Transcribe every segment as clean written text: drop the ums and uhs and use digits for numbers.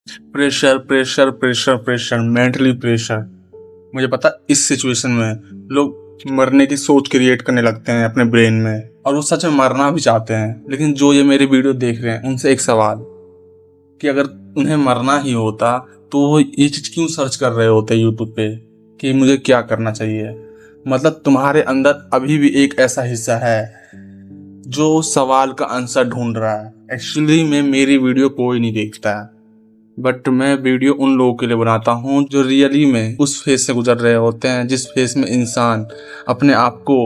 Pressure pressure pressure pressure, mentally pressure. मुझे पता इस सिचुएशन में लोग मरने की सोच क्रिएट करने लगते हैं अपने ब्रेन में, और वो सच में मरना भी चाहते हैं। लेकिन जो ये मेरी वीडियो देख रहे हैं उनसे एक सवाल कि अगर उन्हें मरना ही होता तो वो ये चीज क्यों सर्च कर रहे होते यूट्यूब पे कि मुझे क्या करना चाहिए। मतलब तुम्हारे अंदर अभी भी एक ऐसा हिस्सा है जो सवाल का आंसर ढूंढ रहा है। एक्चुअली में मेरी वीडियो कोई नहीं देखता है, बट मैं वीडियो उन लोगों के लिए बनाता हूँ जो रियली में उस फेज से गुजर रहे होते हैं, जिस फेज में इंसान अपने आप को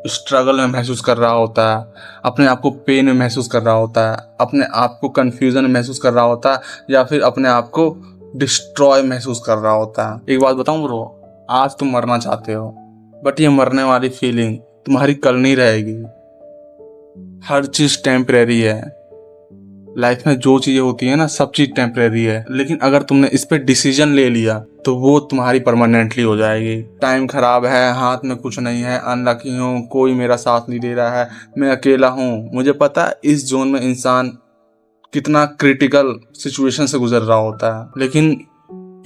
स्ट्रगल में महसूस कर रहा होता है, अपने आप को पेन में महसूस कर रहा होता है, अपने आप को कंफ्यूजन में महसूस कर रहा होता है, या फिर अपने आप को डिस्ट्रॉय महसूस कर रहा होता है। एक बात बताऊं ब्रो, आज तुम मरना चाहते हो, बट ये मरने वाली फीलिंग तुम्हारी कल नहीं रहेगी। हर चीज टेम्परेरी है। लाइफ में जो चीजें होती है ना, सब चीज टेम्परेरी है। लेकिन अगर तुमने इस पे डिसीजन ले लिया तो वो तुम्हारी परमानेंटली हो जाएगी। टाइम खराब है, हाथ में कुछ नहीं है, अनलकी हूँ, कोई मेरा साथ नहीं दे रहा है, मैं अकेला हूँ। मुझे पता है इस जोन में इंसान कितना क्रिटिकल सिचुएशन से गुजर रहा होता है। लेकिन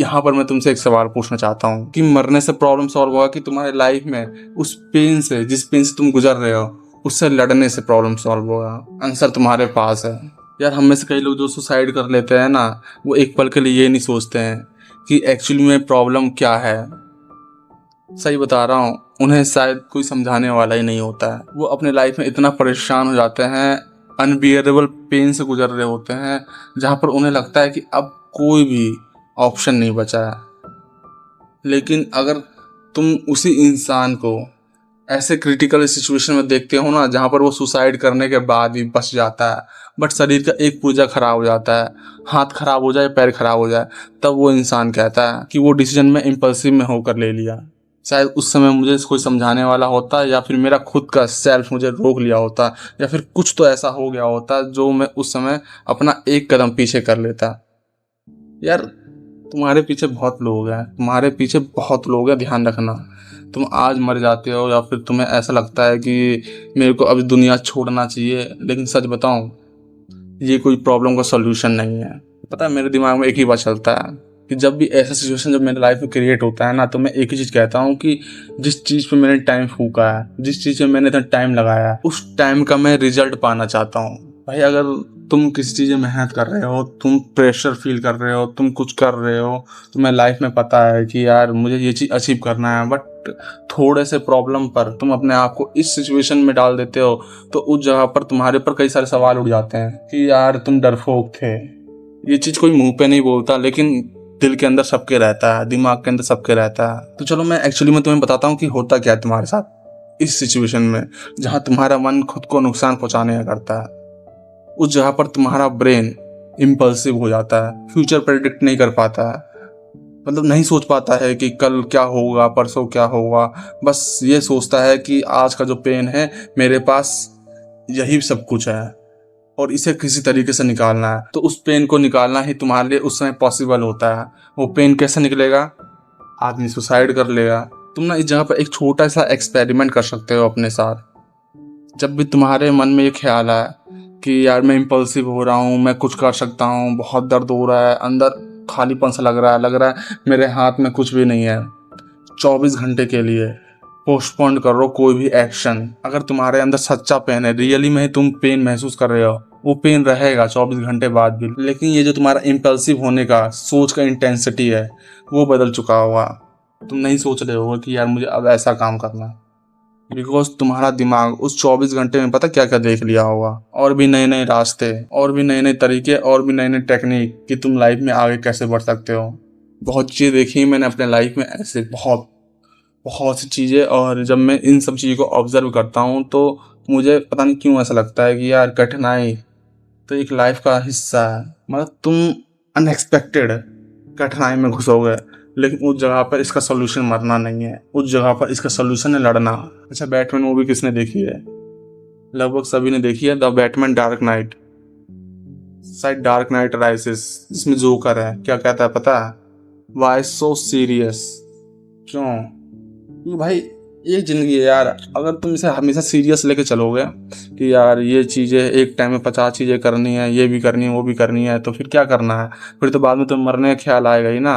यहाँ पर मैं तुमसे एक सवाल पूछना चाहता हूँ कि मरने से प्रॉब्लम सॉल्व होगा कि तुम्हारे लाइफ में उस पेन से, जिस पेन से तुम गुजर रहे हो, उससे लड़ने से प्रॉब्लम सॉल्व होगा। आंसर तुम्हारे पास है। यार हम में से कई लोग जो सुसाइड कर लेते हैं ना, वो एक पल के लिए ये नहीं सोचते हैं कि एक्चुअली में प्रॉब्लम क्या है। सही बता रहा हूँ, उन्हें शायद कोई समझाने वाला ही नहीं होता है। वो अपने लाइफ में इतना परेशान हो जाते हैं, अनबियरेबल पेन से गुजर रहे होते हैं, जहाँ पर उन्हें लगता है कि अब कोई भी ऑप्शन नहीं बचा है। लेकिन अगर तुम उसी इंसान को ऐसे क्रिटिकल सिचुएशन में देखते हो ना, जहाँ पर वो सुसाइड करने के बाद भी बच जाता है, बट शरीर का एक पुर्जा खराब हो जाता है, हाथ खराब हो जाए, पैर खराब हो जाए, तब वो इंसान कहता है कि वो डिसीजन में इम्पल्सिव में होकर ले लिया। शायद उस समय मुझे कोई समझाने वाला होता, या फिर मेरा खुद का सेल्फ मुझे रोक लिया होता, या फिर कुछ तो ऐसा हो गया होता जो मैं उस समय अपना एक कदम पीछे कर लेता। यार तुम्हारे पीछे बहुत लोग हैं, तुम्हारे पीछे बहुत लोग हैं, ध्यान रखना। तुम आज मर जाते हो या फिर तुम्हें ऐसा लगता है कि मेरे को अभी दुनिया छोड़ना चाहिए, लेकिन सच बताऊं, ये कोई प्रॉब्लम का सॉल्यूशन नहीं है। पता है मेरे दिमाग में एक ही बात चलता है कि जब भी ऐसा सिचुएशन जब मेरे लाइफ में क्रिएट होता है ना, तो मैं एक ही चीज़ कहता हूँ कि जिस चीज़ पे मैंने टाइम फूका है, जिस चीज़ पे मैंने इतना टाइम लगाया है, उस टाइम का मैं रिजल्ट पाना चाहता हूँ। भाई अगर तुम किसी चीज़ में मेहनत कर रहे हो, तुम प्रेशर फील कर रहे हो, तुम कुछ कर रहे हो, तुम्हें लाइफ में पता है कि यार मुझे ये चीज़ अचीव करना है, बट थोड़े से प्रॉब्लम पर तुम अपने आप को इस सिचुएशन में डाल देते हो, तो उस जगह पर तुम्हारे ऊपर कई सारे सवाल उठ जाते हैं कि यार तुम डरपोक थे। ये चीज़ कोई मुंह पे नहीं बोलता, लेकिन दिल के अंदर सबके रहता है, दिमाग के अंदर सबके रहता है। तो चलो मैं एक्चुअली में तुम्हें बताता हूँ कि होता क्या है तुम्हारे साथ इस सिचुएशन में, जहाँ तुम्हारा मन खुद को नुकसान पहुंचाने का करता है। उस जगह पर तुम्हारा ब्रेन इम्पल्सिव हो जाता है, फ्यूचर प्रेडिक्ट नहीं कर पाता है, मतलब नहीं सोच पाता है कि कल क्या होगा, परसों क्या होगा। बस ये सोचता है कि आज का जो पेन है मेरे पास, यही सब कुछ है और इसे किसी तरीके से निकालना है। तो उस पेन को निकालना ही तुम्हारे लिए उस समय पॉसिबल होता है। वो पेन कैसे निकलेगा? आदमी सुसाइड कर लेगा। तुम ना इस जगह पर एक छोटा सा एक्सपेरिमेंट कर सकते हो अपने साथ। जब भी तुम्हारे मन में ये ख्याल आए कि यार मैं इम्पल्सिव हो रहा हूँ, मैं कुछ कर सकता हूँ, बहुत दर्द हो रहा है, अंदर खालीपन सा लग रहा है मेरे हाथ में कुछ भी नहीं है, 24 घंटे के लिए पोस्टपोन करो कोई भी एक्शन। अगर तुम्हारे अंदर सच्चा पेन है, रियली में तुम पेन महसूस कर रहे हो, वो पेन रहेगा 24 घंटे बाद भी। लेकिन ये जो तुम्हारा इम्पल्सिव होने का सोच का इंटेंसिटी है, वो बदल चुका होगा। तुम नहीं सोच रहे होगे कि यार मुझे अब ऐसा काम करना, बिकॉज तुम्हारा दिमाग उस 24 घंटे में पता क्या क्या देख लिया होगा, और भी नए नए रास्ते, और भी नए नए तरीके, और भी नए नए टेक्निक कि तुम लाइफ में आगे कैसे बढ़ सकते हो। बहुत चीज़ें देखी मैंने अपने लाइफ में ऐसे, बहुत बहुत सी चीज़ें। और जब मैं इन सब चीज़ों को ऑब्जर्व करता हूँ तो मुझे पता नहीं क्यों ऐसा लगता है कि यार कठिनाई तो एक लाइफ का हिस्सा है। मतलब तुम अनएक्सपेक्टेड कठिनाई में घुसोगे, लेकिन उस जगह पर इसका सोल्यूशन मरना नहीं है, उस जगह पर इसका सोल्यूशन है लड़ना। अच्छा, बैटमैन मूवी किसने देखी है? लगभग सभी ने देखी है, द बैटमैन डार्क नाइट, शायद डार्क नाइट राइसेस, जिसमें जोकर है। क्या कहता है पता है? Why so serious? क्यों? क्योंकि भाई एक ज़िंदगी है यार, अगर तुम इसे हमेशा सीरियस लेके चलोगे कि यार ये चीज़ें एक टाइम में 50 चीज़ें करनी है, ये भी करनी है, वो भी करनी है, तो फिर क्या करना है? फिर तो बाद में तुम्हें मरने का ख्याल आएगा ही ना।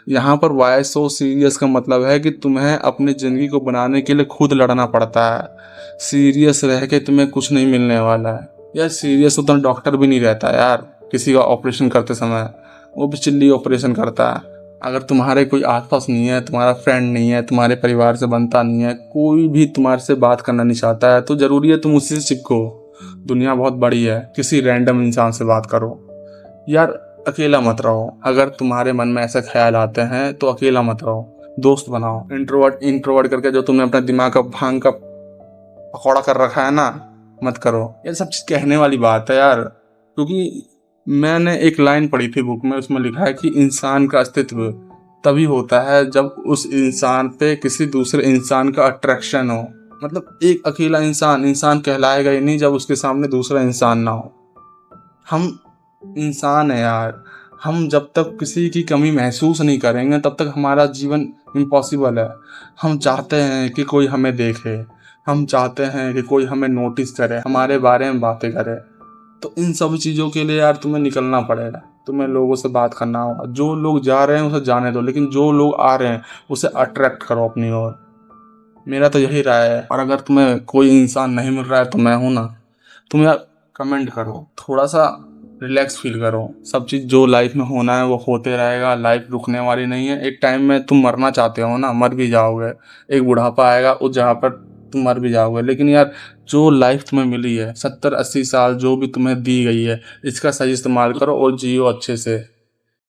यहाँ पर वाई सो सीरियस का मतलब है कि तुम्हें अपनी ज़िंदगी को बनाने के लिए खुद लड़ना पड़ता है। सीरियस रह के तुम्हें कुछ नहीं मिलने वाला है यार। सीरियस उतना डॉक्टर भी नहीं रहता यार किसी का ऑपरेशन करते समय, वो भी चिल्ली ऑपरेशन करता है। अगर तुम्हारे कोई आसपास नहीं है, तुम्हारा फ्रेंड नहीं है, तुम्हारे परिवार से बनता नहीं है, कोई भी तुम्हारे से बात करना नहीं चाहता है, तो ज़रूरी है तुम उसी से चिपको। दुनिया बहुत बड़ी है, किसी रैंडम इंसान से बात करो यार। अकेला मत रहो। अगर तुम्हारे मन में ऐसे ख्याल आते हैं तो अकेला मत रहो, दोस्त बनाओ। इंट्रोवर्ट इंट्रोवर्ट करके जो तुमने अपने दिमाग का भांग का पकौड़ा कर रखा है ना, मत करो। ये सब चीज़ कहने वाली बात है यार, क्योंकि मैंने एक लाइन पढ़ी थी बुक में, उसमें लिखा है कि इंसान का अस्तित्व तभी होता है जब उस इंसान पे किसी दूसरे इंसान का अट्रैक्शन हो। मतलब एक अकेला इंसान इंसान कहलाएगा ही नहीं जब उसके सामने दूसरा इंसान ना हो। हम इंसान है यार। हम जब तक किसी की कमी महसूस नहीं करेंगे तब तक हमारा जीवन इम्पॉसिबल है। हम चाहते हैं कि कोई हमें देखे, हम चाहते हैं कि कोई हमें नोटिस करे, हमारे बारे में बातें करे। तो इन सब चीज़ों के लिए यार तुम्हें निकलना पड़ेगा, तुम्हें लोगों से बात करना होगा। जो लोग जा रहे हैं उसे जाने दो, लेकिन जो लोग आ रहे हैं उसे अट्रैक्ट करो अपनी ओर। मेरा तो यही राय है। और अगर तुम्हें कोई इंसान नहीं मिल रहा है तो मैं हूं ना। तुम यार कमेंट करो, थोड़ा सा रिलैक्स फील करो। सब चीज़ जो लाइफ में होना है वो होते रहेगा। लाइफ रुकने वाली नहीं है। एक टाइम में तुम मरना चाहते हो ना, मर भी जाओगे। एक बुढ़ापा आएगा उस जगह पर तुम मर भी जाओगे। लेकिन यार जो लाइफ तुम्हें मिली है 70-80 साल जो भी तुम्हें दी गई है, इसका सही इस्तेमाल करो और जियो अच्छे से।